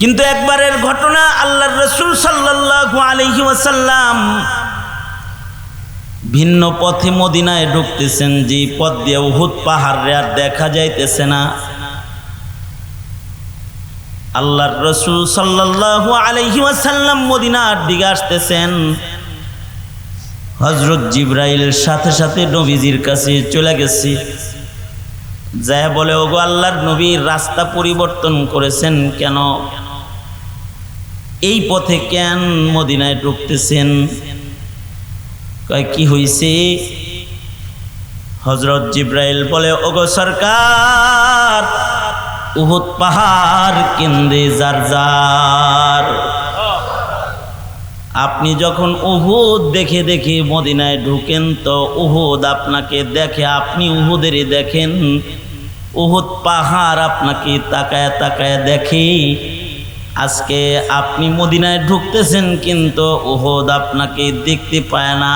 কিন্তু একবারের ঘটনা, আল্লাহর রাসূল সাল্লাল্লাহু আলাইহি ওয়াসাল্লাম ভিন্ন পথে মদিনায় ঢুকতেছেন, যে পথ দিয়ে উহুদ পাহাড় আর দেখা যাইতেছে না। আল্লাহর রাসূল সাল্লাল্লাহু আলাইহি ওয়াসাল্লাম মদিনার দিকে আসতেছেন। হযরত জিবরাইল সাথে সাথে নবীজির কাছে চলে গেছে, যায় বলে, ওগো আল্লাহর নবী, রাস্তা পরিবর্তন করেছেন কেন? এই পথে কেন মদিনায় ঢুকতেছেন? কয় কি হইছে? হযরত জিবরাইল বলে, ওগো সরকার, উহুদ পাহাড় কেন্দ্রে যার যার। আপনি যখন উহুদ দেখে দেখে মদিনায় ঢুকেন, তো উহুদ আপনাকে দেখে, আপনি উহুদেরই দেখেন। উহুদ পাহাড় আপনাকে তাকায় তাকায় দেখে। আজকে আপনি মদিনায় ঢুকতেছেন, কিন্তু উহুদ আপনাকে দেখতে পায় না।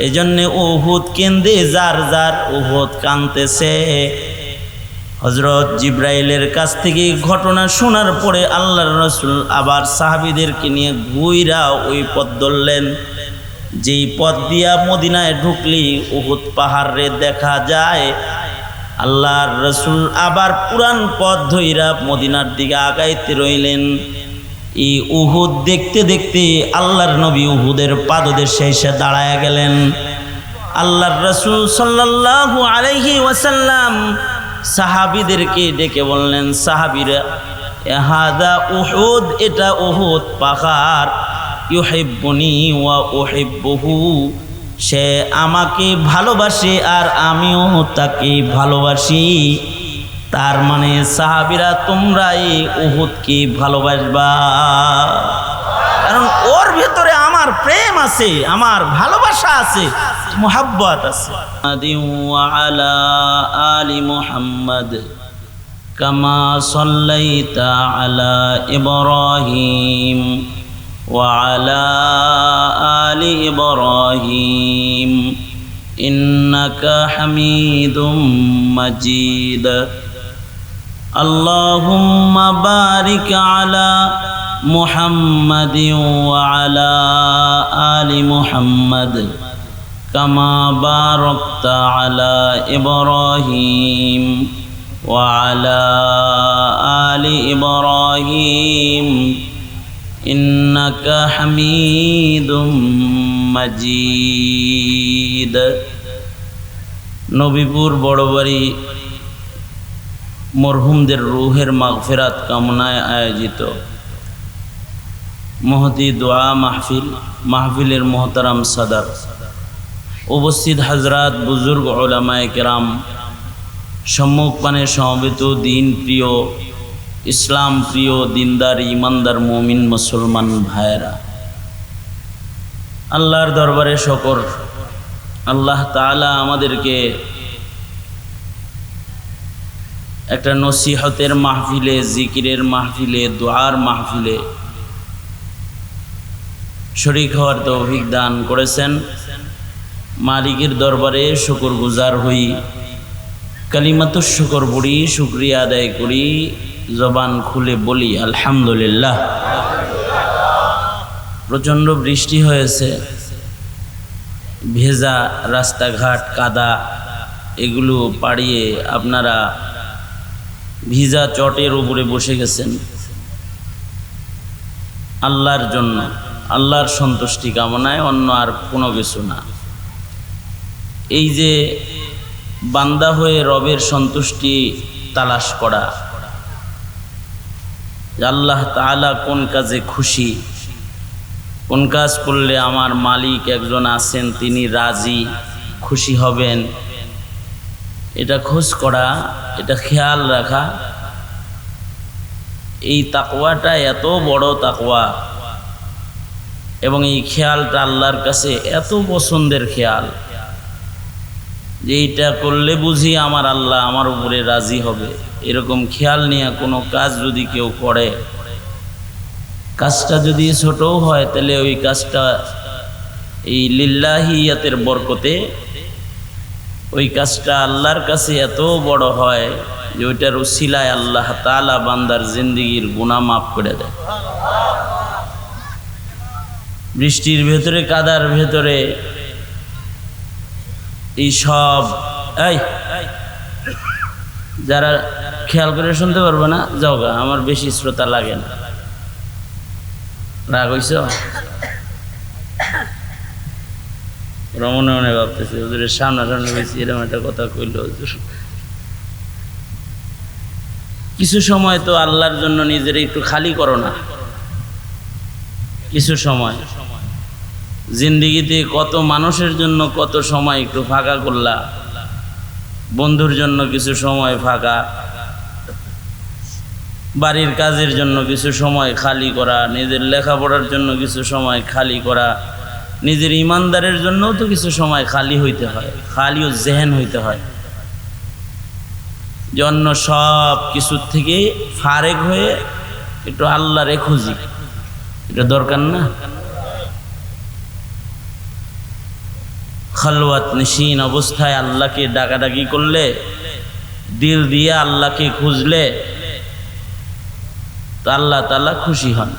এজন্যে উহুদ কেন্দ্রে যার যার উহুদ কাঁদতেছে। হযরত জিবরাইলের কাছ থেকে ঘটনা শোনার পরে আল্লাহর রাসূল আবার সাহাবীদেরকে নিয়ে ঘুইরা ওই পথ ধরলেন, যেই পথ দিয়া মদিনায় ঢুকলি উহুদ পাহাড়ে দেখা যায়। আল্লাহর রাসূল আবার পুরান পথ ধইরা মদিনার দিকে আগাইতে রইলেন। এই উহুদ দেখতে দেখতে আল্লাহর নবী উহুদের পাদদেশে এসে দাঁড়ায় গেলেন। আল্লাহর রাসূল সাল্লাল্লাহু আলাইহি ওয়াসাল্লাম সাহাবীদেরকে ডেকে বললেন, সাহাবীরা, হাদা উহুদ, এটা উহুদ পাহাড়। ইউহিব্বুনি ওয়া উহিব্বুহু, সে আমাকে ভালোবাসে আর আমিও তাকে ভালোবাসি। তার মানে সাহাবীরা, তোমরা এই উহুদকে ভালোবাসবা, কারণ ওর ভেতরে আমার প্রেম আছে, আমার ভালোবাসা আছে, মুহাব্বত আছে। ওয়া আলা আলি মুহাম্মদ কামা সাল্লাইতা আলা ইব্রাহিম ওয়া আলা আলি ইব্রাহিম ইন্নাকা হামিদুম মাজিদ। আল্লাহুম্মা বারিক আলা মুহাম্মাদ ওয়া আলা আলি মুহাম্মদ কামা বারাকতা আলা ইব্রাহিম ওয়া আলা আলি ইব্রাহিম ইন্নাকা হামিদুম মাজিদ। নবীপুর বড়বাড়ি মরহুমদের রূহের মাগফিরাত কামনায় আয়োজিত মহতি দোয়া মাহফিলের মোহতারাম সাদার, উপস্থিত হাজরাত, বুজুর্গ, উলামায়ে কেরাম, সম্মুখপানে সমবেত দিন প্রিয়, ইসলাম প্রিয়, দিনদার, ইমানদার, মুমিন মুসলমান ভাইয়েরা, আল্লাহর দরবারে শুকর। আল্লাহ তাআলা আমাদেরকে একটা নসিহতের মাহফিলে, জিকিরের মাহফিলে, দোয়ার মাহফিলে শরীক হওয়ার তৌফিক দান করেছেন। মালিকের দরবারে শুকর গুজার হই, কালিমাতুশ শুকর পড়ি, শুকরিয়া আদায় করি, জবান খুলে বলি আলহামদুলিল্লাহ। প্রচণ্ড বৃষ্টি হয়েছে, ভেজা রাস্তাঘাট, কাদা, এগুলো পাড়িয়ে আপনারা ভিজা চটের উপরে বসে গেছেন আল্লাহর জন্য, আল্লাহর সন্তুষ্টি কামনায়, অন্য আর কোনো কিছু না। এই যে বান্দা হয়ে রবের সন্তুষ্টি তালাশ করা, আল্লাহ তাআলা কোন কাজে খুশি, কোন কাজ করলে আমার মালিক একজন আছেন, তিনি রাজি, খুশি হবেন, এটা খোঁজ করা, এটা খেয়াল রাখা, এই তাকওয়াটা এত বড় তাকওয়া, এবং এই খেয়ালটা আল্লাহর কাছে এত পছন্দের খেয়াল যে এইটা করলে বুঝি আমার আল্লাহ আমার উপরে রাজি হবে। এরকম খেয়াল নিয়ে কোনো কাজ যদি কেউ করে, কাজটা যদি ছোটও হয়, তাহলে ওই কাজটা এই লিল্লাহিয়াতের বরকতে ওই কাজটা আল্লাহর কাছে এত বড় হয় যে ওইটার উসিলায় আল্লাহ তাআলা বান্দার জিন্দেগির গুনাহ মাফ করে দেয়। বৃষ্টির ভেতরে, কাদার ভেতরে এই সব যারা খেয়াল করে শুনতে পারবে না যাও গা, আমার বেশি শ্রোতা লাগে না। রাগ হইছ? মনে মনে ভাবতেছে হুজুরের সামনাসামনি হয়েছি এরকম একটা কথা কইল হুজুর। কিছু সময় তো আল্লাহর জন্য নিজের একটু খালি করো না। কিছু সময় জিন্দেগিতে কত মানুষের জন্য কত সময় একটু ফাঁকা করলা, বন্ধুর জন্য কিছু সময় ফাঁকা, বাড়ির কাজের জন্য কিছু সময় খালি করা, নিজের লেখাপড়ার জন্য কিছু সময় খালি করা, নিজের ইমানদারের জন্যও তো কিছু সময় খালি হইতে হয়, খালি ও জেহেন হইতে হয়। জন্য সব কিছুর থেকে ফারেক হয়ে একটু আল্লাহরে খুঁজি, এটা দরকার না? খালওয়াত নিশিন অবস্থায় আল্লাহকে ডাকাডাকি করলে, দিল দিয়ে আল্লাহকে খুঁজলে তো আল্লাহ তাআলা খুশি হন।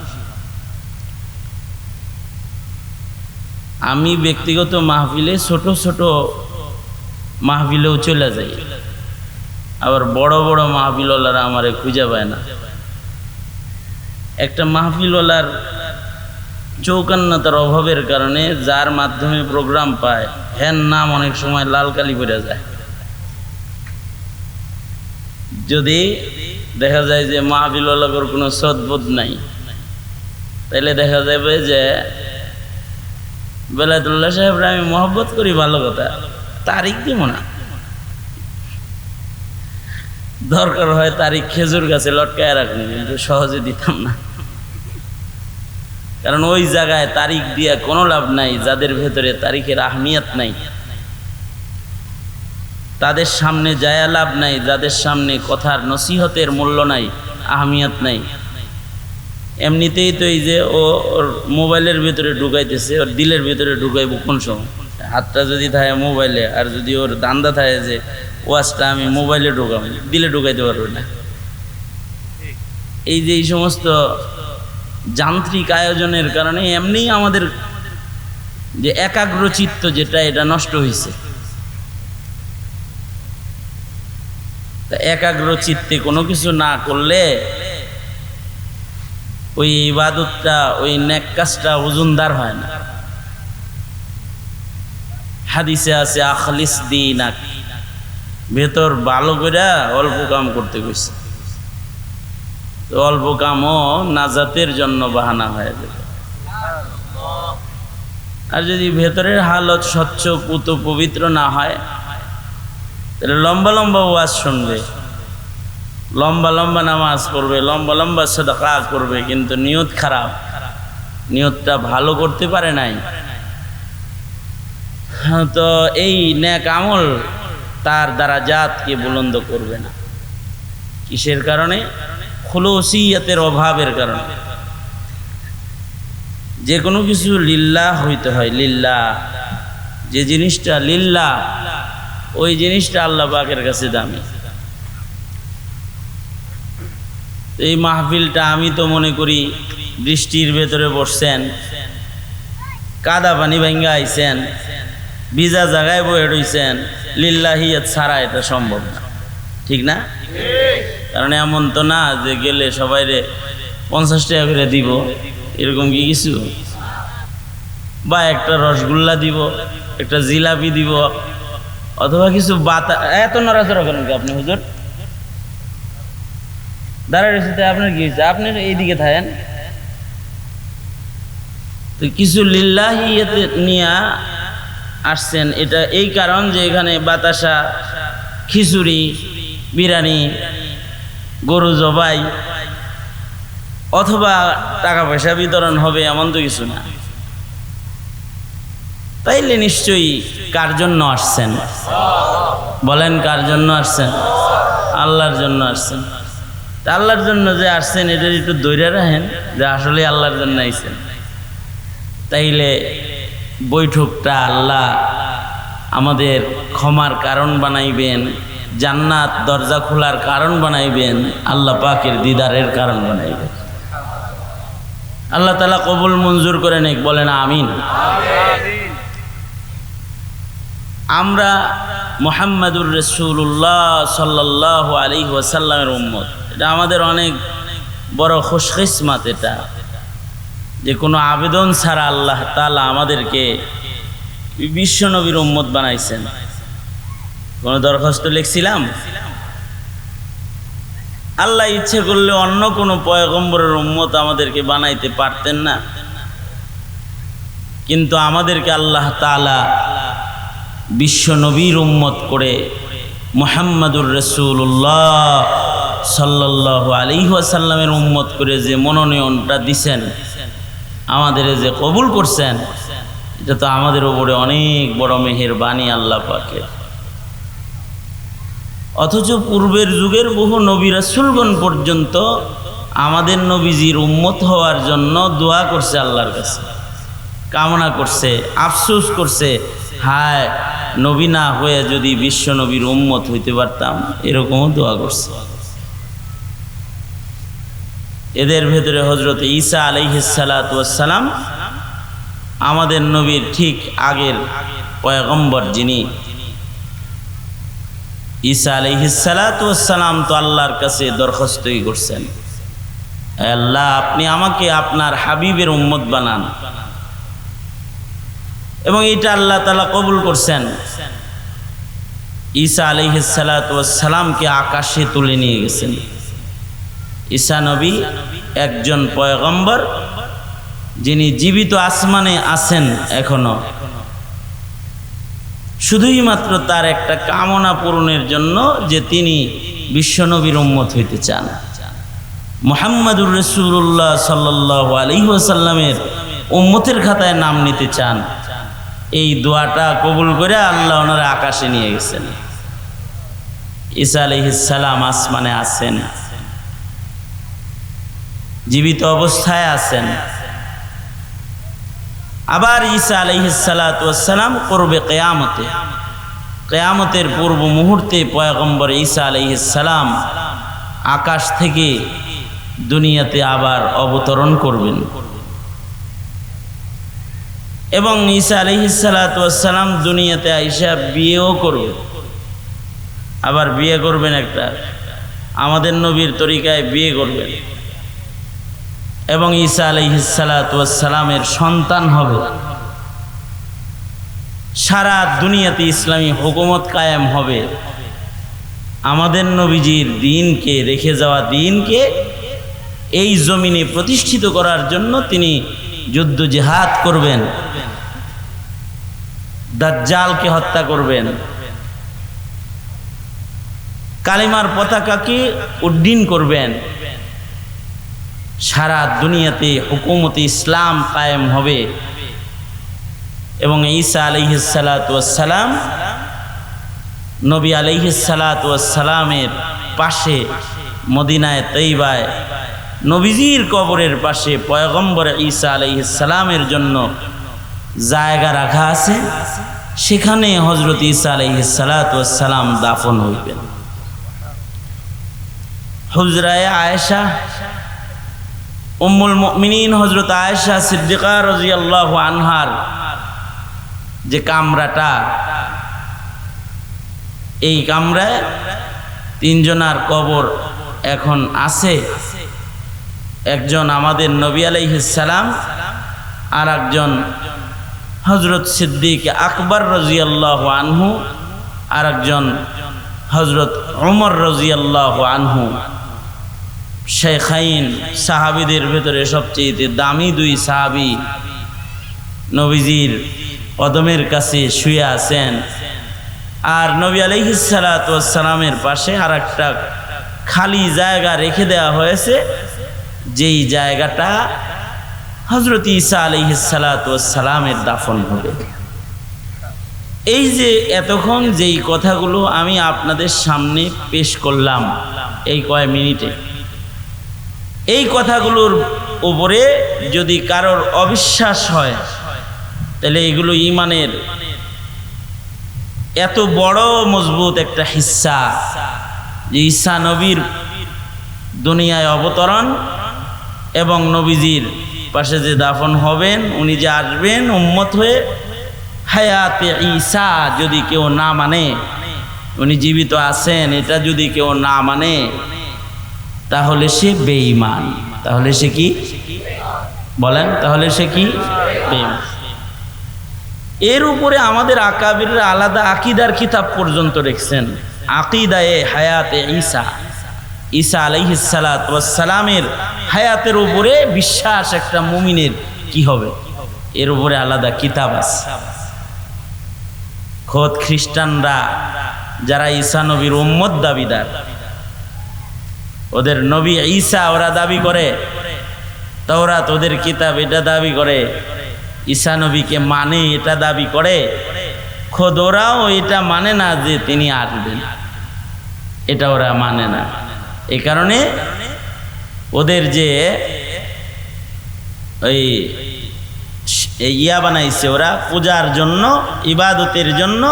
আমি ব্যক্তিগত মাহফিলে ছোট ছোট মাহফিলেও চলে যাই, আবার বড় বড় মাহফিলওয়ালারা আমারে খুঁজে পায় না। একটা মাহফিলওয়ালার চৌকান্নতার অভাবের কারণে যার মাধ্যমে প্রোগ্রাম পায় হ্যাঁ নাম অনেক সময় লাল কালি পড়ে যায়। যদি দেখা যায় যে মাহফিলওয়ালার কোনো সদ্বোধ নাই, তাইলে দেখা যাবে যে বেলায়েতুল্লাহ সাহেবরা আমি মহব্বত করি, ভালো কথা, তারিখ দিব না। দরকার হয় তারিখ খেজুর গাছে লটকায় রাখনি, কিন্তু সহজে দিতাম না। কারণ ওই জায়গায় তারিখ দিয়ে কোনো লাভ নাই যাদের ভেতরে তারিখের আহমিয়ত নাই, তাদের সামনে যায় লাভ নাই যাদের সামনে কথার নসিহতের মূল্য নাই, আহমিয়ত নাই। এমনিতেই তো এই যে ওর মোবাইলের ভিতরে ঢুকাইতেছে, ওর দিলের ভিতরে ঢুকাইব কোন সময়? হাতটা যদি থাকে মোবাইলে, আর যদি ওর দান্দা থাকে যে ওয়াজটা আমি মোবাইলে ঢুকাবো, দিলে ঢুকাইতে পারবে না। এই যে এই সমস্ত যান্ত্রিক আয়োজনের কারণে এমনিই আমাদের যে একাগ্র চিত্ত যেটা, এটা নষ্ট হয়েছে। তা একাগ্র চিত্তে কোনো কিছু না করলে ওই ইবাদতটা, ওই নেক কাজটা ওজনদার হয় না। হাদিসে আছে আখলিস দীনাক, ভেতর ভালো করে অল্প কাম করতে কইছে। তো অল্প কামও নাজাতের জন্য বাহানা হয়ে যাবে। আর যদি ভেতরের হালত স্বচ্ছ পুত পবিত্র না হয়, তাহলে লম্বা লম্বা ওয়াজ শুনবে, লম্বা লম্বা নামাজ পড়বে, লম্বা লম্বা সাদাকা করবে, কিন্তু নিয়ত খারাপ, নিয়তটা ভালো করতে পারে নাই, তো এই নেক আমল তার দারাজাতকে বুলন্দ করবে না। কিসের কারণে? খুলুসিয়তের অভাবের কারণে। যে কোনো কিছু লিল্লাহ হইতে হয়, লিল্লাহ। যে জিনিসটা লিল্লাহ, ওই জিনিসটা আল্লাহ পাকের কাছে দামি। এই মাহফিলটা আমি তো মনে করি বৃষ্টির ভেতরে বসছেন, কাদা পানি ভাঙ্গা আইছেন, ভিজা জায়গায় বয়ে রইছেন, লিল্লাহিয়াত ছাড়া এটা সম্ভব না, ঠিক না? কারণ এমন তো না যে গেলে সবাইরে 50 টাকা করে দিব, এরকম কি কিছু? বা একটা রসগোল্লা দিব, একটা জিলাপি দিব, অথবা কিছু বাতা। এত নড়াচড়া করেন কি আপনি হুজুর? দাঁড়ায় রয়েছে, আপনার কি হয়েছে? আপনি এইদিকে থাকেন। তো কিছু লিল্লাহিয়াতে নিয়ে আসছেন, এটা এই কারণ যে এখানে বাতাসা, খিচুড়ি, বিরিয়ানি, গরু জবাই অথবা টাকা পয়সা বিতরণ হবে, এমন তো কিছু না। তাইলে নিশ্চয়ই কার জন্য আসছেন? বলেন, কার জন্য আসছেন? আল্লাহর জন্য আসছেন। আল্লাহর জন্য যে আসছেন এটা একটু ধৈর্য রাখেন যে আসলে আল্লাহর জন্য আইছেন। তাইলে বৈঠকটা আল্লাহ আমাদের ক্ষমার কারণ বানাইবেন, জান্নাত দরজা খোলার কারণ বানাইবেন, আল্লাহ পাকের দিদারের কারণ বানাইবেন। আল্লাহ তাআলা কবুল মঞ্জুর করে নেক, বলেন আমিন। আমরা মুহাম্মাদুর রাসূলুল্লাহ সাল্লাল্লাহু আলাইহি ওয়াসাল্লামের উম্মত। এটা আমাদের অনেক বড় খুশকিসমত, এটা যে কোনো আবেদন ছাড়া আল্লাহ তাআলা আমাদেরকে বিশ্বনবীর উম্মত বানাইছেন। কোনো দরখাস্ত লিখছিলাম? আল্লাহ ইচ্ছে করলে অন্য কোনো পয়গম্বরের উম্মত আমাদেরকে বানাইতে পারতেন না, কিন্তু আমাদেরকে আল্লাহ তাআলা বিশ্বনবীর উম্মত করে মুহাম্মাদুর রাসূলুল্লাহ সাল্লাল্লাহু আলাইহি ওয়াসাল্লামের উম্মত করে যে মনোনয়নটা দিছেন, আমাদের যে কবুল করছেন, এটা তো আমাদের উপরে অনেক বড় মেহেরবানি আল্লাহ পাকের। অথচ পূর্বের যুগের বহু নবী রাসূলগণ পর্যন্ত আমাদের নবীজির উম্মত হওয়ার জন্য দোয়া করছে, আল্লাহর কাছে কামনা করছে, আফসোস করছে, হায় নবী না হয়ে যদি বিশ্ব নবীর উম্মত হইতে পারতাম, এরকমও দোয়া করছে। এদের ভেতরে হযরত ঈসা আলাইহিস সালাতু ওয়াস সালাম আমাদের নবীর ঠিক আগের পয়গম্বর, যিনি ঈসা আলাইহিস সালাতু ওয়াস সালাম তো আল্লাহর কাছে দরখাস্তই করছেন, আল্লাহ আপনি আমাকে আপনার হাবিবের উম্মত বানান, এবং এটা আল্লাহ তাআলা কবুল করছেন। ঈসা আলাইহিস সালাতু ওয়াস সালামকে আকাশে তুলে নিয়ে গেছেন। ঈসা নবী একজন পয়গম্বর, যিনি জীবিত আসমানে আছেন এখনো, শুধুই মাত্র তার একটা কামনা পূরণের জন্য, যে তিনি বিশ্বনবীর উম্মত হইতে চান, মুহাম্মাদুর রাসূলুল্লাহ সাল্লাল্লাহু আলাইহি ওয়াসাল্লামের উম্মতের খাতায় নাম নিতে চান। এই দোয়াটা কবুল করে আল্লাহ ওনারা আকাশে নিয়ে গেছেন। ঈসা আলাইহিস সালাম আসমানে আছেন, জীবিত অবস্থায় আছেন। আবার ঈসা আলাইহিস সালাতু ওয়াস সালাম করবে কিয়ামতে, কিয়ামতের পূর্ব মুহূর্তে পয়গম্বর ঈসা আলাইহিস সালাম আকাশ থেকে দুনিয়াতে আবার অবতরণ করবেন, এবং ঈসা আলাইহিস সালাতু ওয়াস সালাম দুনিয়াতে আইসা বিয়েও করবেন। আবার বিয়ে করবেন, একটা আমাদের নবীর তরিকায় বিয়ে করবেন, এবং ঈসা আলাইহিস সালাতু ওয়াস সালামের সন্তান হবে। সারা দুনিয়াতে ইসলামী হুকুমত কায়েম হবে। আমাদের নবীজির দ্বীনকে, রেখে যাওয়া দ্বীনকে এই জমিনে প্রতিষ্ঠিত করার জন্য তিনি যুদ্ধ জিহাদ করবেন, দাজ্জালকে হত্যা করবেন, কালিমার পতাকাকে উড্ডীন করবেন। সারা দুনিয়াতে হুকুমতে ইসলাম কায়েম হবে, এবং ঈসা আলাইহিস সালাতু ওয়াস সালাম নবী আলাইহিস সালাতু ওয়াস সালামের পাশে মদিনায় তৈবায় নবীজির কবরের পাশে পয়গম্বর ঈসা আলাইহিস সালামের জন্য জায়গা রাখা আছে, সেখানে হযরত ঈসা আলাইহিস সালাতু ওয়াস সালাম দাফন হইবেন। হুজরায়ে আয়েশা উম্মুল মুমিনিন হযরত আয়েশা সিদ্দিকা রাদিয়াল্লাহু আনহার যে কামরাটা, এই কামরায় তিনজনার কবর এখন আছে। একজন আমাদের নবী আলাইহিস সালাম, আর একজন হযরত সিদ্দিক আকবর রাদিয়াল্লাহু আনহু, আর একজন হযরত ওমর রাদিয়াল্লাহু আনহু। শেখাইন, সাহাবীদের ভেতরে সবচেয়ে দামি দুই সাহাবী নবীজির কদমের কাছে শুয়ে আছেন। আর নবী আলাইহিস সালাতু ওয়াস সালামের পাশে আর একটা খালি জায়গা রেখে দেওয়া হয়েছে, যেই জায়গাটা হযরত ঈসা আলাইহিস সালাতু ওয়াস সালামের দাফন হবে। এই যে এতক্ষণ যেই কথাগুলো আমি আপনাদের সামনে পেশ করলাম এই কয় মিনিটে, এই কথাগুলোর উপরে যদি কারোর অবিশ্বাস হয়, তাহলে এগুলো ঈমানের এত বড় মজবুত একটা হিস্সা যে ঈসা নবীর দুনিয়ায় অবতরণ এবং নবীজির পাশে যে দাফন হবেন, উনি যে আসবেন উম্মত হয়ে, হায়াতে ঈসা যদি কেউ না মানে, উনি জীবিত আছেন এটা যদি কেউ না মানে, তাহলে সে বেঈমান। তাহলে সে কি বলেন? তাহলে সে কি? বেঈমান। এর উপরে আমাদের আকাবিররা আলাদা আকীদার কিতাব পর্যন্ত লিখছেন। আকীদায়ে হায়াতে ঈসা, ঈসা আলাইহিস সালাতু ওয়াস সালামের হায়াতের উপরে বিশ্বাস একটা মুমিনের কি হবে, এর উপরে আলাদা কিতাব আছে। খোদ খ্রিস্টানরা যারা ঈসা নবীর উম্মত দাবিদার, ওদের নবী ঈসা ওরা দাবি করে, তাওরাত ওদের কিতাব এটা দাবি করে, ঈসা নবীকে মানে এটা দাবি করে, খোদ ওরাও এটা মানে না যে তিনি আসবেন, এটা ওরা মানে না। এই কারণে ওদের যে ওই ইয়া বানাইছে, ওরা পূজার জন্য, ইবাদতের জন্য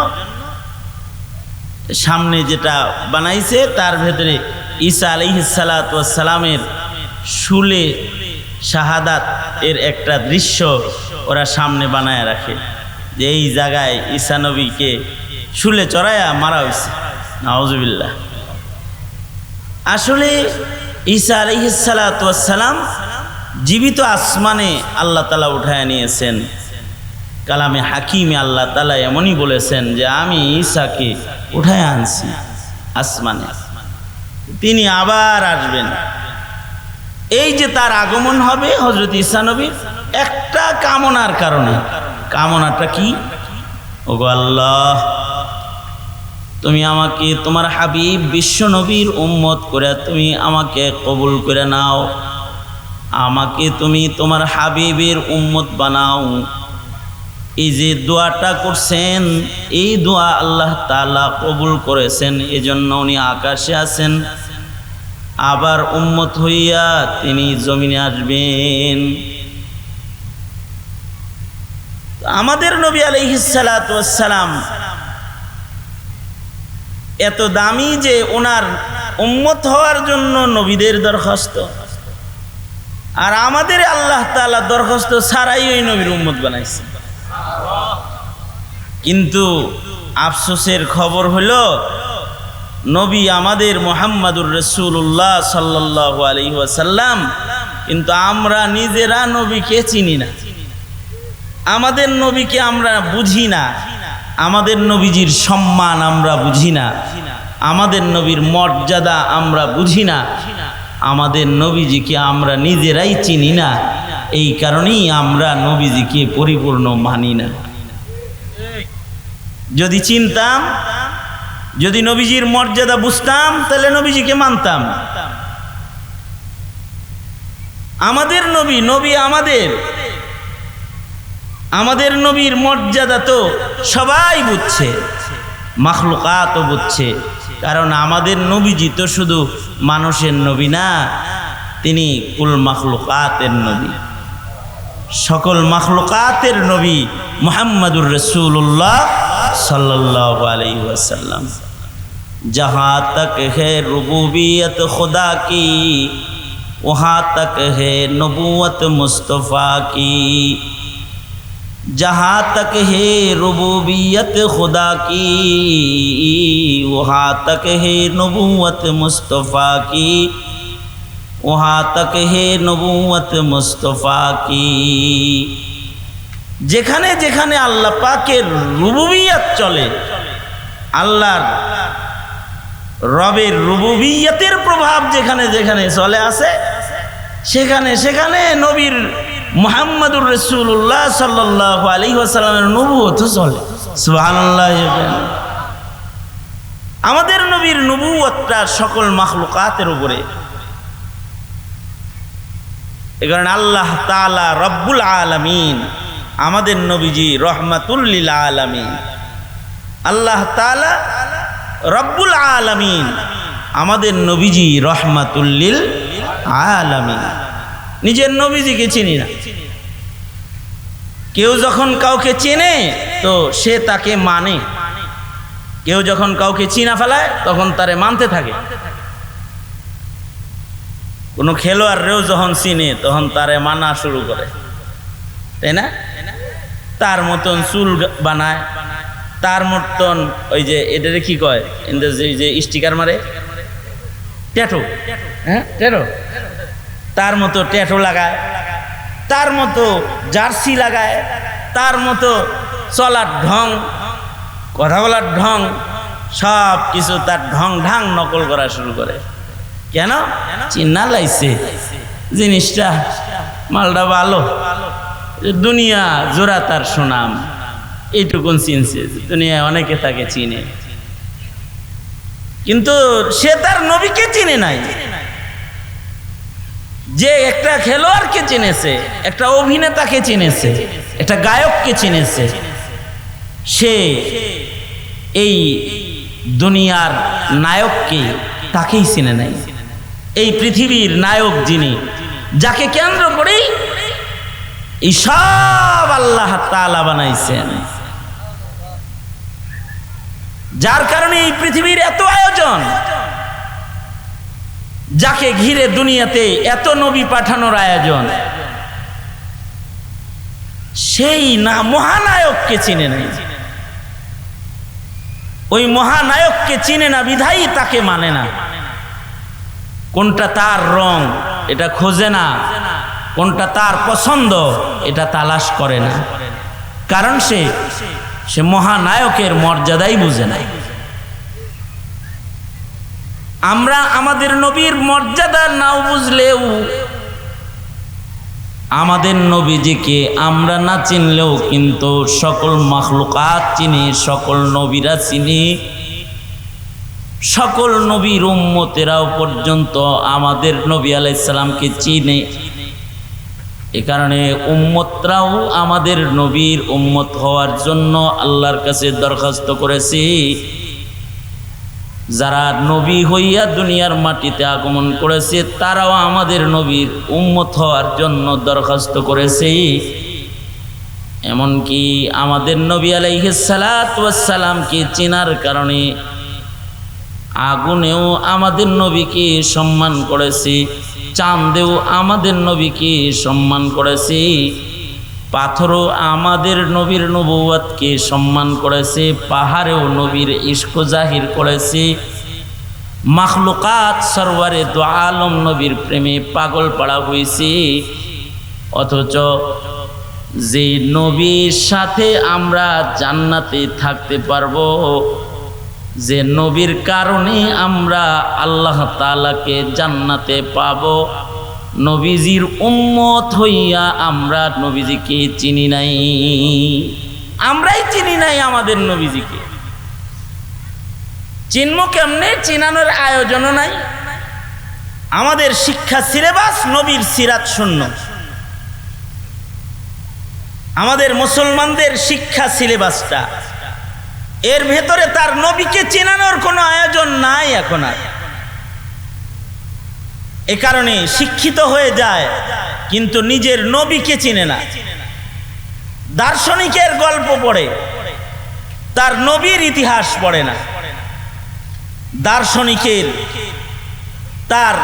সামনে যেটা বানাইছে তার ভেতরে ঈসা আলাইহিস সালাতু ওয়াস সালামের শুলে শাহাদাত এর একটা দৃশ্য ওরা সামনে বানায় রাখে, যে এই জায়গায় ঈসা নবীকে শুলে চড়াইয়া মারা হয়েছে। নাউজুবিল্লাহ। আসলে ঈসা আলাইহিস সালাতু ওয়াস সালাম জীবিত আসমানে আল্লাহ তাআলা উঠায় নিয়েছেন। কালামে হাকিমে আল্লাহ তাআলা এমনই বলেছেন যে আমি ঈসাকে উঠায় আনছি আসমানে, তিনি আবার আসবেন। এই যে তার আগমন হবে হযরত ঈসা নবীর একটা কামনার কারণে। কামনাটা কি? ওগো আল্লাহ, তুমি আমাকে তোমার হাবিব বিশ্ব নবীর উম্মত করে তুমি আমাকে কবুল করে নাও, আমাকে তুমি তোমার হাবিবের উম্মত বানাও। এই যে দোয়াটা করছেন, এই দোয়া আল্লাহ তাআলা কবুল করেছেন, এজন্য উনি আকাশে আছেন, আবার উম্মত হইয়া তিনি জমিনে আসবেন। আমাদের নবী আলাইহিস সালাতু ওয়াস সালাম এত দামি যে ওনার উম্মত হওয়ার জন্য নবীদের দরখাস্ত, আর আমাদের আল্লাহ তাআলা দরখাস্ত ছাড়াই ওই নবীর উম্মত বানাইছে। কিন্তু আফসোসের খবর হলো, নবী আমাদের মুহাম্মাদুর রাসূলুল্লাহ সাল্লাল্লাহু আলাইহি ওয়াসাল্লাম, কিন্তু আমরা নিজেরা নবীকে চিনি না, আমাদের নবীকে আমরা বুঝি না, আমাদের নবীজির সম্মান আমরা বুঝি না, আমাদের নবীর মর্যাদা আমরা বুঝি না, আমাদের নবীজিকে আমরা নিজেরাই চিনি না। এই কারণেই আমরা নবীজিকে পরিপূর্ণ মানি না। যদি চিনতাম, যদি নবীজির মর্যাদা বুঝতাম, তাহলে নবীজিকে মানতাম। আমাদের নবী, নবী আমাদের নবীর মর্যাদা তো সবাই বুঝছে, মাখলুকাতও বুঝছে, কারণ আমাদের নবীজি তো শুধু মানুষের নবী না, তিনি কুল মাখলুকাতের নবী, সকল মাখলুকাতের নবী মুহাম্মাদুর রাসূলুল্লাহ सल्लल्लाहु अलैहि वसल्लम। जहाँ तक है रुबूबियत खुदा की, वहाँ तक है नबूवत मुस्तफ़ा की। जहाँ तक है रुबूबियत खुदा की, वहाँ तक है नबूवत मुस्तफ़ा की, वहाँ तक है नबूवत मुस्तफ़ा की। যেখানে যেখানে আল্লাহ পাকের রুবুবিয়ত চলে, আল্লাহর রবের রুবুবিয়তের প্রভাব যেখানে যেখানে চলে আসে, সেখানে সেখানে নবীর মুহাম্মাদুর রাসূলুল্লাহ সাল্লাল্লাহু আলাইহি ওয়াসাল্লামের নবুয়ত চলে। সুবহানাল্লাহ। আমাদের নবীর নবুয়তটা সকল মাখলুকাতের উপরে। এই কারণে আল্লাহ তাআলা রব্বুল আলামিন, আমাদের নবীজি রহমাতুল লিল আলামিন। আল্লাহ তাআলা রব্বুল আলামিন, আমাদের নবীজি রহমাতুল লিল আলামিন। নিজের নবীজিকে চিনি না। কেউ যখন কাউকে চেনে তো সে তাকে মানে, কেউ যখন কাউকে চিনা ফেলায় তখন তারে মানতে থাকে। কোনো খেলোয়াড়রেও যখন চিনে তখন তারে মানা শুরু করে, তাই না? তার মতন চুল বানায়, তার মতন ওই যে এটারে কি কয় যে স্টিকার মারে, ট্যাটু, হ্যাঁ ট্যাটু, তার মতো ট্যাটু লাগায়, তার মতো জার্সি লাগায়, তার মতো চলার ঢং, কথা বলার ঢং, সব কিছু তার ঢং ঢাং নকল করা শুরু করে। কেন? চিন্না লাইছে জিনিসটা, মালটা ভালো, দুনিয়া জোড়া তার সুনাম, এইটুকুন চিনছে, দুনিয়ায় অনেকে তাকে চিনে, কিন্তু সে তার নবীকে চিনে নাই। যে একটা খেলোয়াড়কে চিনেছে, একটা অভিনেতাকে চিনেছে, একটা গায়ককে চিনেছে, সে এই দুনিয়ার নায়ককে তাকেই চিনে নাই। এই পৃথিবীর নায়ক যিনি, যাকে কেন্দ্র করেই এই সব আল্লাহ তাআলা বানাইছেন, যার কারণে এই পৃথিবীর এত আয়োজন, যাকে ঘিরে দুনিয়াতে এত নবী পাঠানোর আয়োজন, সেই না মহানায়ককে চিনে নাই। ওই মহানায়ককে চিনে না বিধায়ী তাকে মানে না। কোনটা তার রং এটা খোঁজে না, কোনটা তার পছন্দ এটা তালাশ করে না, কারণ সে মহানায়কের মর্যাদাই বুঝে না। আমরা আমাদের নবীর মর্যাদা নাও বুঝলেও, আমাদের নবীজিকে আমরা না চিনলেও কিন্তু সকল মাখলুকাত চিনি, সকল নবীরা চিনি, সকল নবীর উম্মতেরাও পর্যন্ত আমাদের নবী আলাইহিস সালামকে চিনে। এ কারণে উম্মতরাও আমাদের নবীর উম্মত হওয়ার জন্য আল্লাহর কাছে দরখাস্ত করেছি। যারা নবী হইয়া দুনিয়ার মাটিতে আগমন করেছে তারাও আমাদের নবীর উম্মত হওয়ার জন্য দরখাস্ত করেছে। এমনকি আমাদের নবী আলাইহিস সালাতু ওয়াস সালামকে চেনার কারণে আগুনেও আমাদের নবীকে সম্মান করেছে, চাঁদেও আমাদের নবীকে সম্মান করেছে, পাথরও আমাদের নবীর নবুয়তকে সম্মান করেছে, পাহাড়েও নবীর ইশক জাহির করেছে। মাখলুকাত সরওয়ারে দু আলম নবীর প্রেমে পাগল পাড়া হয়েছে। অথচ যে নবীর সাথে আমরা জান্নাতে থাকতে পারবো, যে নবীর কারণে আমরা আল্লাহ তাআলাকে জান্নাতে পাবো, নবীজির উম্মত হইয়া আমরা নবীজিকে চিনি নাই। আমরাই চিনি নাই আমাদের নবীজিকে। চিনব কেমনে? চিনানোর আয়োজনও নাই। আমাদের শিক্ষা সিলেবাস নবীর সিরাত শূন্য। আমাদের মুসলমানদের শিক্ষা সিলেবাসটা, এর ভেতরে তার নবীকে চেনানোর কোনো আয়োজন নাই এখন আর। এ কারণে শিক্ষিত হয়ে যায় কিন্তু নিজের নবীকে চিনে না। দার্শনিকের গল্প পড়ে, তার নবীর ইতিহাস পড়ে না। দার্শনিকের তার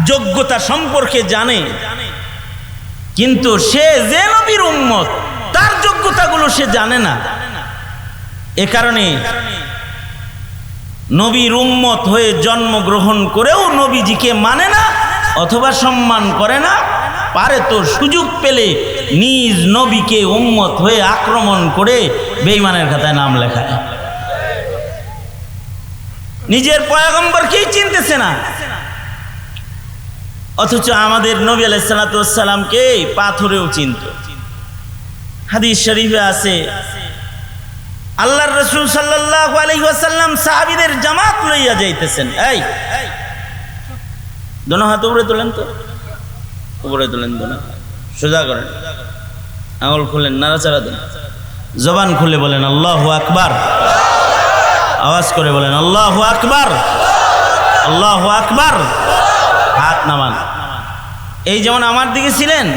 যোগ্যতা সম্পর্কে জানে, কিন্তু সে যে নবীর উম্মত তার যোগ্যতাগুলো সে জানে না। এ কারণে নবীর উম্মত হয়ে জন্মগ্রহণ করেও নবীজিকে মানে না অথবা সম্মান করে না। পারে তো সুযোগ পেলে নিজ নবীকে উম্মত হয়ে আক্রমণ করে বেঈমানের খাতায় নাম লেখায়। নিজের পয়গম্বরকেই চিনতেছে না, অথচ আমাদের নবী আলাইহিস সালাতু ওয়াস সালামকে পাথরেও চিনত। হাদিস শরীফে আছে, আল্লাহর রাসূল সাল্লাল্লাহু আলাইহি ওয়াসাল্লাম সাহাবীদের জামাত লইয়া যাইতেছেন। এই দোনো হাত উপরে তোলেন, তো উপরে তোলেন, দোনো সোজা করেন, আঙুল খুলেন, নাড়াচাড়া দেন, জবান খুলে বলেন আল্লাহু আকবার, আওয়াজ করে বলেন আল্লাহু আকবার, আল্লাহু আকবার। হাত নামান। এই যেমন আমার দিকে ছিলেন,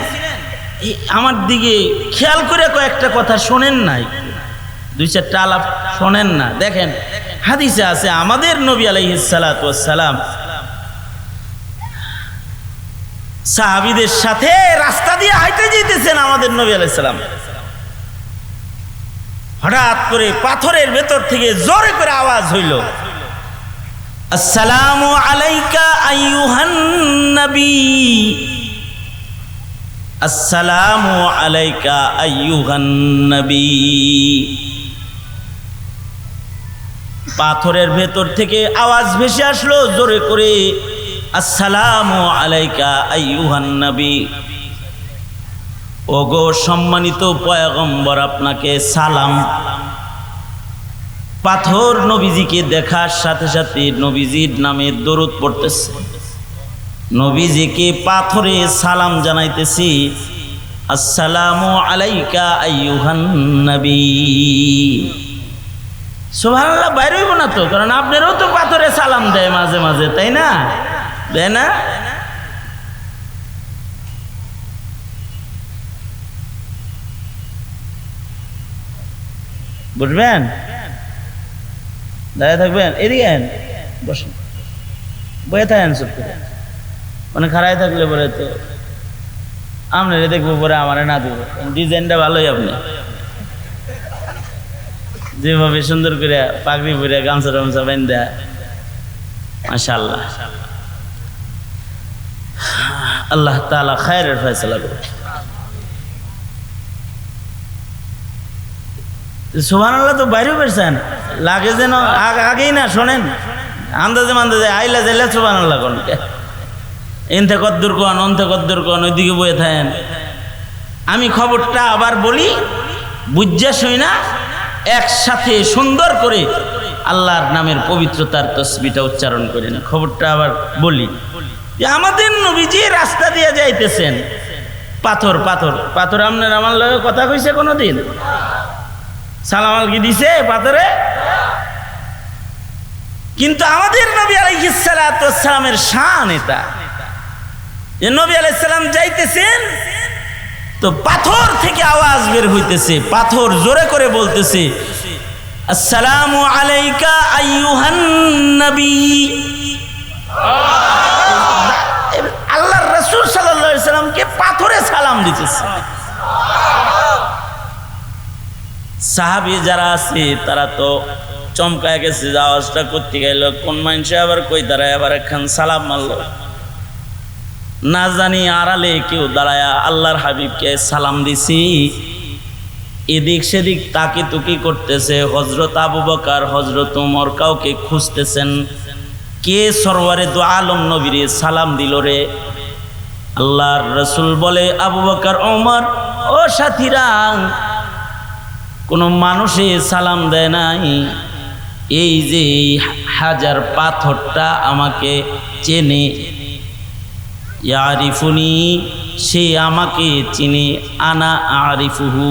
আমার দিকে খেয়াল করে কয়েকটা কথা শোনেন নাই, দুই চারটা আলাপ শোনেন না। দেখেন হাদিসে আছে আমাদের নবী আলাইহিস সালাতু ওয়াস সালাম সাহাবীদের সাথে রাস্তা দিয়ে হাঁটে যেতেছেন। আমাদের নবী আলাইহিস সালাম হঠাৎ করে পাথরের ভেতর থেকে জোরে করে আওয়াজ হইল, আসসালামু আলাইকা আইয়ুহান নবী, আসসালামু আলাইকা আইয়ুহান নবী। পাথরের ভেতর থেকে আওয়াজ ভেসে আসলো জোরে করে, আসসালামু আলাইকা আইয়ুহান নবী। ওগো সম্মানিত পয়গম্বর, আপনাকে সালাম। পাথর নবীজিকে দেখার সাথে সাথে নবীজির নামে দরুদ পড়তেছে, নবীজিকে পাথরে সালাম জানাইতেছি, আসসালামু আলাইকা আইয়ুহান নবী। সুবহানাল্লাহ বাইরে হইব না তো, কারণ আপনারও তো পাথরে সালাম দেয় মাঝে মাঝে, তাই না? দেয় না? বুঝবেন? দাঁড়িয়ে থাকবেন, এদিকে বসেন, বয়ে থাকেন চুপ করে। মানে খাড়াই থাকলে বলে তো আপনারে দেখবো, পরে আমারে না দেবো। ডিজাইনটা ভালোই, আপনি যেভাবে সুন্দর করে পাগড়ি পরে গামছা টামছা বেঁধে, মাশাআল্লাহ। আল্লাহ তাআলা খায়রের ফয়সালা করুন। সুবহানাল্লাহ তো বাইরেও পেরেছেন, লাগে যেন আগেই না শোনেন, আন্দাজে মান্দাজে আইলা যাইলা সুবহানাল্লাহ কোন এনতে কদ্দুর কোন অন্তে কদ্দুর কোন, ওইদিকে বয়ে থাকেন। আমি খবরটা আবার বলি, বুঝা শুই না, একসাথে সুন্দর করে আল্লাহর নামের পবিত্রতার তসবিহটা উচ্চারণ করেন। খবরটা আবার বলি যে আমাদের নবীজি রাস্তা দিয়ে যাইতেছেন, পাথর পাথর পাথর। আপনার আমার লগে কথা কইছে কোনোদিন? সালাম আল কি দিছে পাথরে? কিন্তু আমাদের নবী আলাইহিস সালাতু ওয়াস সালামের শান এটা, যে নবী আলাইহিস সালাম যাইতেছেন তো পাথর থেকে আওয়াজ বের হইতেছে, পাথর জোরে করে বলতেছে, আসসালামু আলাইকা আইয়ুহান নবী। আল্লাহর রাসূল সাল্লাল্লাহু আলাইহি সাল্লামকে পাথরে সালাম দিতেছে। সাহাবী যারা আছে তারা তো চমকায় গেছে, আওয়াজটা করতে গেল কোন মানুষে আবার কই দাঁড়ায় আবার একখান সালাম মারলো, না জানি আড়ালে কেউ দাঁড়ায়া আল্লাহর হাবিবকে সালাম দিছি। এদিক সেদিক তাকে তুকি করতেছে, হযরত আবু বকর হযরত ওমর কাউকে খুঁজতেছেন, কে সরওয়ারে দু আলম নবীরে সালাম দিল রে। আল্লাহর রাসূল বলে, আবু বকর ওমর ও সাথীরা, কোনো মানুষে সালাম দেয় নাই, এই যে হাজার পাথরটা আমাকে চেনে, ইয়ারিফুনি, সে আমাকে চিনে, আনা আরিফুহু,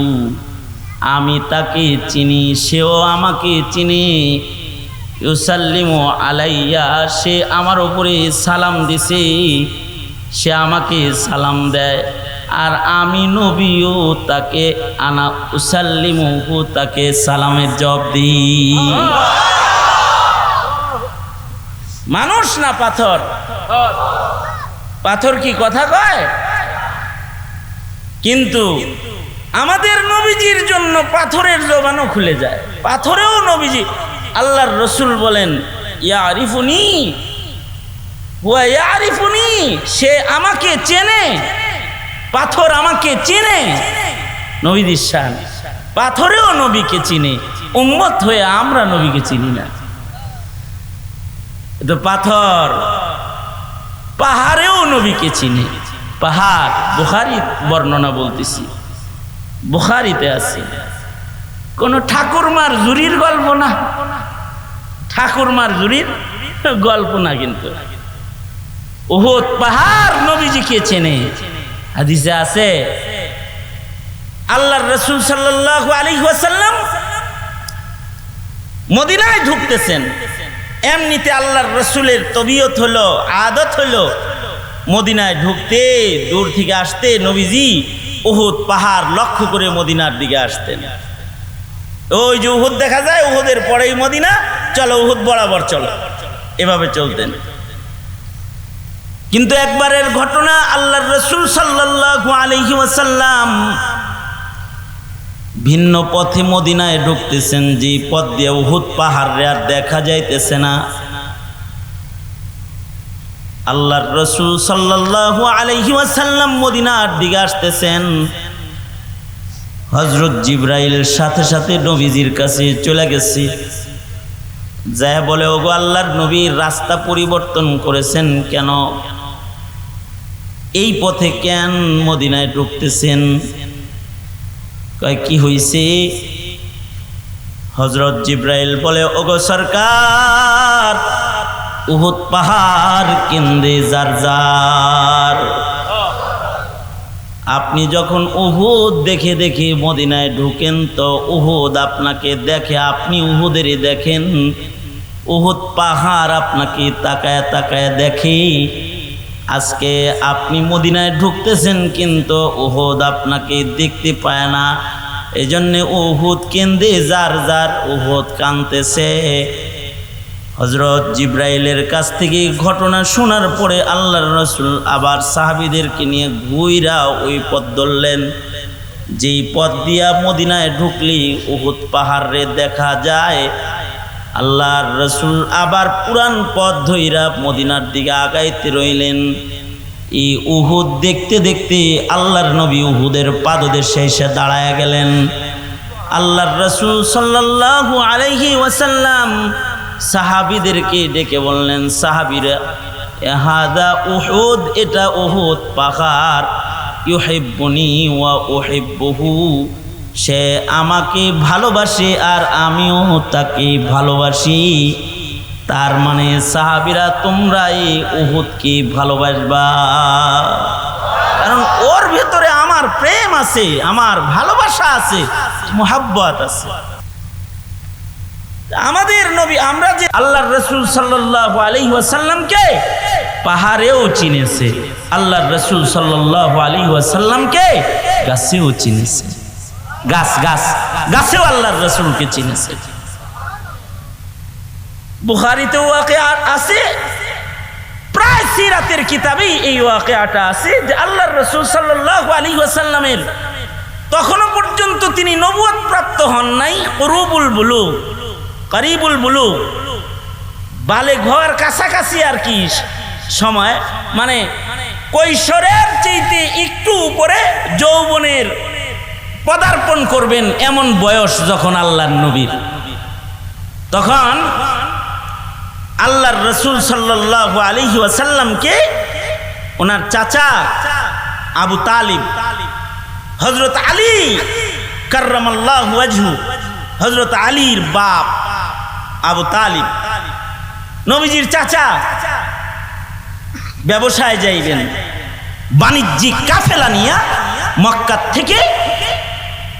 আমি তাকে চিনি, সেও আমাকে চিনে, ইউসাল্লিমু আলাইয়া, সে আমার উপরে সালাম দিছে, সে আমাকে সালাম দেয়, আর আমি নবীও তাকে আনা উসাল্লিমুহু, তাকে সালামের জবাব দিই। মানুষ না পাথর? পাথর কি কথা কয়? কিন্তু আমাদের নবীজির জন্য পাথরের জবানও খুলে যায়, পাথরেও নবীজি। আল্লাহর রাসূল বলেন, ইয়ারিফুনি ওয়া ইয়ারিফুনি, সে আমাকে চেনে, পাথর আমাকে চেনে। নবীজির শান, পাথরেও নবীকে চিনে, উম্মত হয়ে আমরা নবীকে চিনি না। তো পাথর পাহাড়েও নবীকে চিনে। পাহাড়, বুখারী বর্ণনা বলতেছি, বুখারীতে আছে, কোন ঠাকুরমার জুরির গল্প না, ঠাকুরমার জুরির গল্প না, কিন্তু উহুদ পাহাড় নবীজিকে চেনে। হাদিসে আছে আল্লাহর রাসূল সাল্লাল্লাহু আলাইহি ওয়াসাল্লাম মদিনায় ঢুকতেছেন, এমনিতে আল্লাহর রাসূলের তবিয়ত হলো, আদত হলো, মদিনায় ঢুকতে দূর থেকে আসতে নবীজি উহুদ পাহাড় লক্ষ্য করে মদিনার দিকে আসতেন। ওই যে উহুদ দেখা যায়, উহুদের পরেই মদিনা, চলো উহুদ বরাবর চলো, এভাবে চলতেন। কিন্তু একবারের ঘটনা, আল্লাহর রাসূল সাল্লাল্লাহু আলাইহি ওয়াসাল্লাম ভিন্ন পথে মদিনায় ঢুকতেছেন, যে পথ দিয়ে উহুদ পাহাড় আর দেখা যাইতেছে না। আল্লাহর রাসূল সাল্লাল্লাহু আলাইহি ওয়াসাল্লাম মদিনার দিকে আসতেছেন। হযরত জিবরাইল সাথে সাথে নবীজির কাছে চলে গেছে, যায় বলে, ওগো আল্লাহর নবী, রাস্তা পরিবর্তন করেছেন কেন? এই পথে কেন মদিনায় ঢুকতেছেন? কয় কি হইছে? হযরত জিবরাইল বলে, ওগো সরকার, উহুদ পাহাড় কেন্দে যার যার। আপনি যখন উহুদ দেখে দেখে মদিনায় ঢুকেন, তো উহুদ আপনাকে দেখে, আপনি উহুদেরই দেখেন। উহুদ পাহাড় আপনাকে তাকায় তাকায় দেখে। আজকে আপনি মদিনায় ঢুকতেছেন, কিন্তু উহুদ আপনাকে দেখতে পায় না। এজন্য উহুদ কেন্দে যার যার, উহুদ কাঁদতেছে। হযরত জিবরাইলের কাছ থেকে ঘটনা শোনার পরে আল্লাহর রাসূল আবার সাহাবীদেরকে নিয়ে ঘুইরা ওই পথ ধরলেন, যেই পথ দিয়া মদিনায় ঢুকলি উহুদ পাহাড়ে দেখা যায়। আল্লাহর রাসূল আবার পুরান পথ ধইরা মদিনার দিকে আগাইতে রইলেন। এই উহুদ দেখতে দেখতে আল্লাহর নবী উহুদের পাদদেশে এসে দাঁড়ায় গেলেন। আল্লাহর রাসূল সাল্লাল্লাহু আলাইহি ওয়াসাল্লাম সাহাবীদেরকে ডেকে বললেন, সাহাবীরা, হাদা উহুদ, এটা উহুদ পাহাড়, ইউহিব্বুনি ওয়া উহিব্বুহু, সে আমাকে ভালোবাসে আর আমিও তাকে ভালোবাসি। তার মানে সাহাবীরা, তোমরা এই উহুদকে ভালোবাসবা, কারণ ওর ভেতরে আমার প্রেম আছে, আমার ভালোবাসা আছে, মুহাব্বত আছে। আমাদের নবী, আমরা যে আল্লাহর রাসূল সাল্লাল্লাহু আলাইহি ওয়াসাল্লামকে পাহাড়েও চিনেছে, আল্লাহর রাসূল সাল্লাল্লাহু আলাইহি ওয়াসাল্লামকে গাছেও চিনেছে, গাছেও আল্লাহর রাসূলকে চিনেছে। বুখারীতে ওয়াকিয়া আছে, প্রায় সিরাতের কিতাবেই এই ওয়াকিয়াটা আছে, যে আল্লাহর রাসূল সাল্লাল্লাহু আলাইহি ওয়াসাল্লামের তখনও পর্যন্ত তিনি নবুয়ত প্রাপ্ত হন নাই, করিবুল বুলুগ, বালেগ হওয়ার কাছাকাছি আর কি সময়, মানে কৈশোরের চাইতে একটু উপরে যৌবনের পদার্পণ করবেন এমন বয়স যখন আল্লাহর নবীর, তখন আল্লাহর রাসূল সাল্লাল্লাহু আলাইহি ওয়াসাল্লামকে ওনার চাচা আবু তালিব, হযরত আলী কাররামাল্লাহু ওয়াজহু, হযরত আলীর বাপ আবু তালিব, নবীজির চাচা, ব্যবসায় যাইবেন, বাণিজ্যিক কাফেলা নিয়ে মক্কা থেকে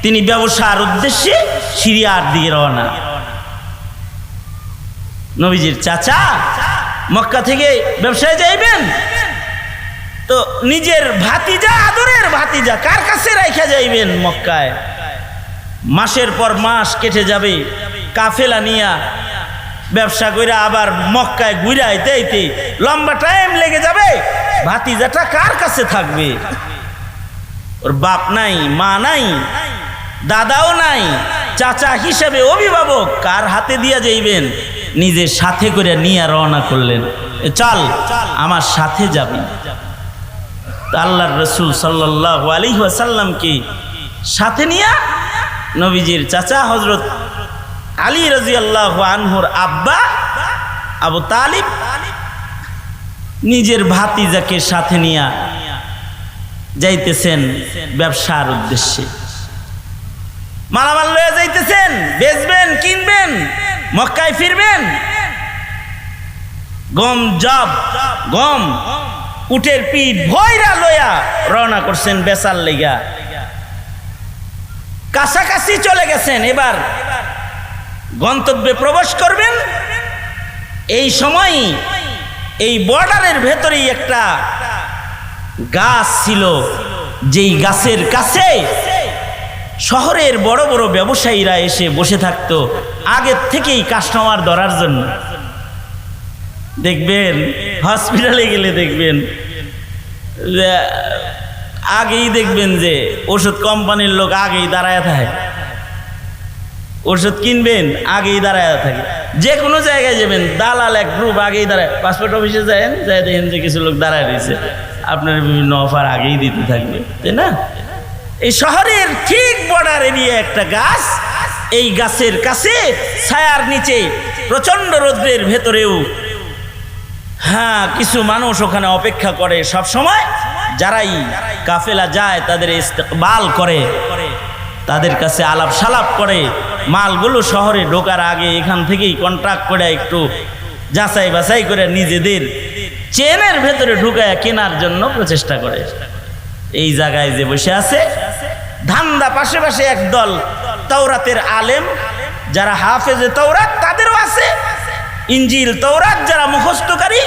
তিনি ব্যবসার উদ্দেশ্যে সিরিয়ার দিকে রওনা। নবীজির চাচা মক্কা থেকে ব্যবসায় যাইবেন, তো নিজের ভাতিজা, আদরের ভাতিজা কার কাছে রাইখা যাইবেন মক্কায়? মাসের পর মাস কেটে যাবে, কাফেলা নিয়া ব্যবসা কইরা আবার মক্কায় ঘুরাইতে আইতে লম্বা টাইম লেগে যাবে। ভাতিজাটা কার কাছে থাকবে? ওর বাপ নাই, মা নাই, দাদাও নাই, চাচা হিসেবে অভিভাবক কার হাতে দিয়া যাইবেন? নিজের সাথে করে নিয়ে রওনা করলেন, চল আমার সাথে যাবি। আল্লাহর রাসূল সাল্লাল্লাহু আলাইহি ওয়াসাল্লামকে সাথে নিয়ে নবীজির চাচা হযরত আলী রাদিয়াল্লাহু আনহুর আব্বা আবু তালিব নিজের ভাতিজাকে সাথে নিয়ে যাইতেছেন ব্যবসার উদ্দেশ্যে। মালামাল লয়ে যাইতেছেন, বেচবেন, কিনবেন, মক্কায় ফিরবেন। গম উটের পিঠ ভয়রা লইয়া রওনা করছেন বেচার লেগা। কাছাকাছি চলে গেছেন, এবার গন্তব্যে প্রবেশ করবেন। এই সময় এই বর্ডারের ভেতরেই একটা গাছ ছিল, যেই গাছের কাছে শহরের বড় বড় ব্যবসায়ীরা এসে বসে থাকতো আগের থেকেই কাস্টমার ধরার জন্য। দেখবেন হসপিটালে গেলে দেখবেন আগেই দেখবেন যে ওষুধ কোম্পানির লোক আগেই দাঁড়ায় থাকে, ওষুধ কিনবেন আগেই দাঁড়ায় থাকে। যে কোনো জায়গায় যাবেন দালাল এক গ্রুপ আগেই দাঁড়ায়। পাসপোর্ট অফিসে যান, যাই দেখেন যে কিছু লোক দাঁড়ায় রয়েছে, আপনার বিভিন্ন অফার আগেই দিতে থাকবে, তাই না? এই শহরের ঠিক বর্ডার এরিয়া একটা গাছ, এই গাছের কাছে ছায়ার নিচে প্রচন্ড রৌদ্রের ভেতরেও হ্যাঁ কিছু মানুষ ওখানে অপেক্ষা করে সব সময়। যারাই কাফেলা যায় তাদের ইস্তেকবাল করে, তাদের কাছে আলাপ সালাপ করে, মালগুলো শহরে ঢোকার আগে এখান থেকেই কন্ট্রাক্ট করে একটু যাচাই বাছাই করে নিজেদের চেনের ভেতরে ঢুকায় কেনার জন্য প্রচেষ্টা করে। এই জায়গায় যে বসে আছে ধান্দা পাশে পাশে একদল তাওরাতের আলেম, যারা হাফেজে তাওরাত তাদেরও আছে, ইনজিল তাওরাত যারা মুখস্থকারী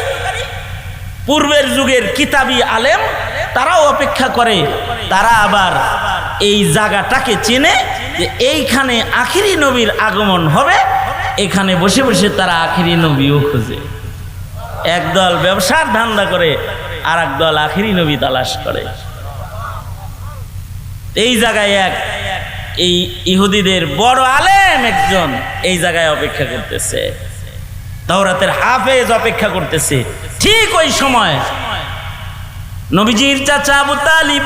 পূর্বের যুগের কিতাবী আলেম তারাও অপেক্ষা করে। তারা আবার এই জায়গাটাকে চেনে যে এইখানে আখিরি নবীর আগমন হবে, এখানে বসে বসে তারা আখিরি নবীও খোঁজে। একদল ব্যবসার ধান্দা করে আর একদল আখিরি নবী তালাশ করে। এই জায়গায় এই ইহুদিদের বড় আলেম একজন এই জায়গায় অপেক্ষা করতেছে, তাওরাতের হাফেজ অপেক্ষা করতেছে। ঠিক ওই সময় নবীজির চাচা আবু তালিব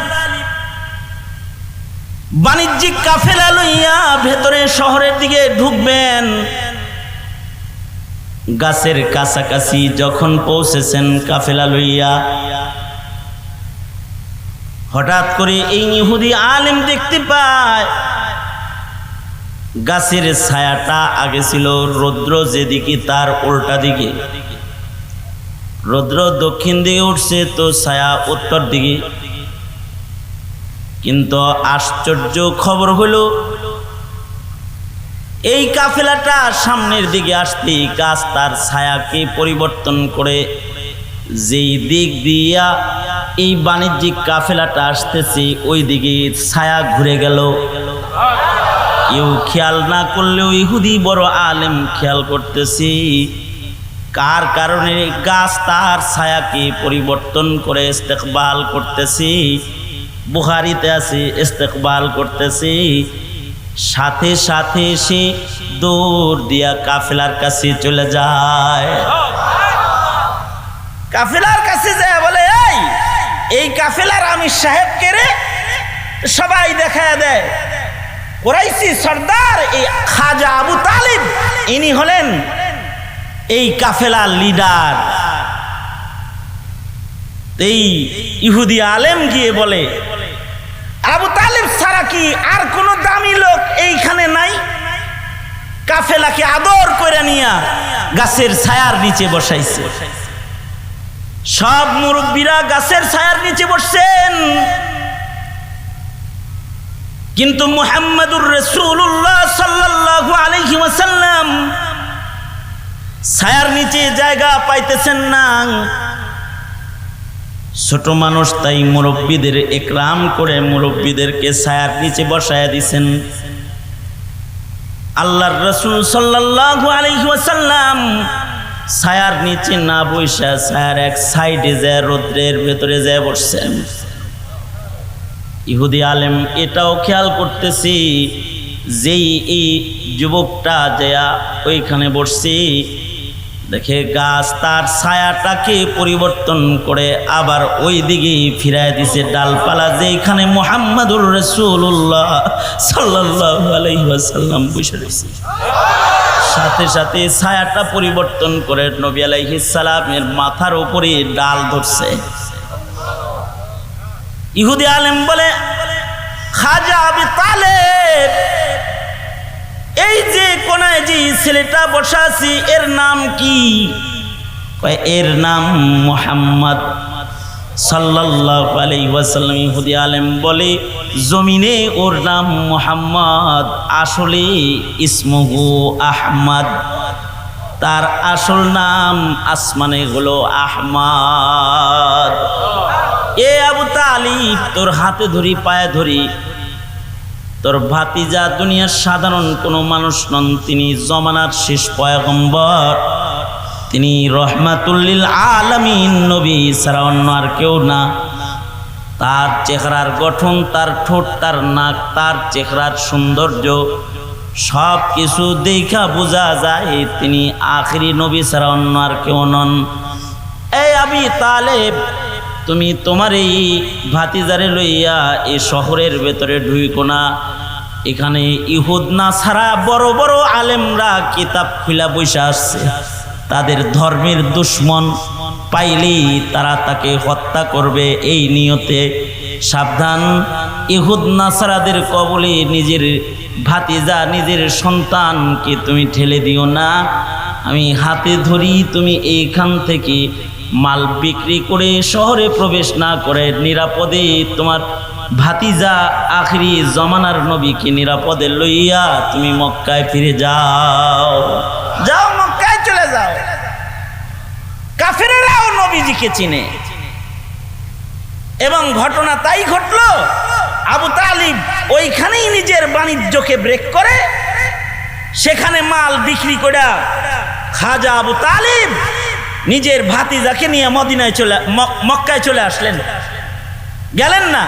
বাণিজ্যিক কাফেলা লইয়া ভেতরে শহরের দিকে ঢুকবেন। গাছের কাছাকাছি যখন পৌঁছেছেন কাফেলা লইয়া, হঠাৎ করে এই ইহুদি আলেম দেখতে পায় গাছের ছায়াটা আগে ছিল রৌদ্র যেদিকে তার উল্টা দিকে, রৌদ্র দক্ষিণ দিকে উঠছে তো ছায়া উত্তর দিকে। কিন্তু আশ্চর্য খবর হলো এই কাফেলাটা সামনের দিকে আসতে গাছ তার ছায়াকে পরিবর্তন করে যেই দিক দিয়া এই বাণিজ্যিক কাফেলাটা আসতেছে ওই দিকে ছায়া ঘুরে গেল। কেউ খেয়াল না করলেও ইহুদি বড় আলেম খেয়াল করতেছি কার কারণে গাছ তার ছায়াকে পরিবর্তন করে ইস্তেকবাল করতেছি। বুখারীতে আছে ইস্তেকবাল করতেছি, সাথে সাথে সে দৌড় দিয়া কাফেলার কাছে চলে যায়। কাফেলার কাছে যায় বলে এই কাফেলার আমির সাহেবকে রে, সবাই দেখায় দেয় কুরাইশি সর্দার এই খাজা আবু তালিব, ইনি হলেন এই কাফেলার লিডার। এই ইহুদি আলেম গিয়ে বলে আবু তালিব ছাড়া কি আর কোন দামি লোক এইখানে নাই? কাফেলাকে আদর করে নিয়া গাছের ছায়ার নিচে বসাইছে। সব মুরব্বীরা গাছের ছায়ার নিচে বসছেন, কিন্তু মুহাম্মাদুর রাসূলুল্লাহ সাল্লাল্লাহু আলাইহি ওয়াসাল্লাম ছায়ার নিচে জায়গা পাইতেছেন না। ছোট মানুষ তাই মুরব্বীদের ইকরাম করে মুরব্বীদেরকে ছায়ার নিচে বসায়া দিছেন। আল্লাহর রাসূল সাল্লাল্লাহু আলাইহি ওয়াসাল্লাম ছায়ার নিচে না বসে ছায়ার এক সাইডে যায় রৌদ্রের ভেতরে যায় বসছেন। ইহুদি আলেম এটাও খেয়াল করতেছি যেই এই যুবকটা যা ওইখানে বসছে, দেখে গাছ তার ছায়াটাকে পরিবর্তন করে আবার ওই দিকে ফিরায় দিছে ডালপালা, যেখানে মুহাম্মাদুর রাসূলুল্লাহ সাল্লাল্লাহু আলাইহি ওয়াসাল্লাম বসে রয়েছে। সাথে সাথে ছায়াটা পরিবর্তন করে নবী আলাইহিস সালামের মাথার উপরে ডাল ধরছে। ইহুদি আলেম বলে খাজা আবু তালেব, এই যে কোনায় যে ছেলেটা বসা আছে এর নাম কি? এর নাম মুহাম্মদ সাল্লাল্লাহু আলাইহি ওয়াসাল্লাম। ইহুদি আলেম বলে জমিনে ওর নাম মুহাম্মদ, আসলে ইসমুহু আহমদ, তার আসল নাম আসমানে হলো আহমদ। এ আবু তালিব, তোর হাতে ধরি পায়ে ধরি তোর ভাতিজা দুনিয়ার সাধারণ কোনো মানুষ নন, তিনি জমানার শেষ পয়গম্বর, তিনি রহমাতুল্লিল আলামিন নবী ছাড়া অন্য আর কেউ না। তার চেহারার গঠন, তার ঠোঁট, তার নাক, তার চেহারার সৌন্দর্য সব কিছু দেখা বোঝা যায় তিনি আখিরি নবী ছাড়া অন্য আর কেউ নন। এই আবি তালেব, তুমি তোমার এই ভাতিজারে লইয়া এই শহরের ভেতরে ঢুইকো না। এখানে ইহুদ না ছাড়া বড় বড় আলেমরা কিতাব খুলা বইসা আসছে, তাদের ধর্মের দুশ্মন পাইলেই তারা তাকে হত্যা করবে। এই নিয়তে সাবধান, ইহুদ নাসারাদের কবলে নিজের ভাতিজা, নিজের সন্তানকে তুমি ঠেলে দিও না। আমি হাতে ধরি, তুমি এইখান থেকে মাল বিক্রি করে শহরে প্রবেশ না করে নিরাপদে তোমার ভাতিজা আখিরি জমানার নবীকে নিরাপদে লইয়া তুমি মক্কায় ফিরে যাও। যাও, মক্কায় চলে যাও। কাফেরেরাও নবীজিকে চিনে এবং ঘটনা তাই ঘটলো। আবু তালিব ওইখানেই নিজের বাণিজ্যকে ব্রেক করে সেখানে মাল বিক্রি করে খাজা আবু তালিব নিজের ভাতিজাকে নিয়ে মক্কায় চলে আসলেন। গেলেন না।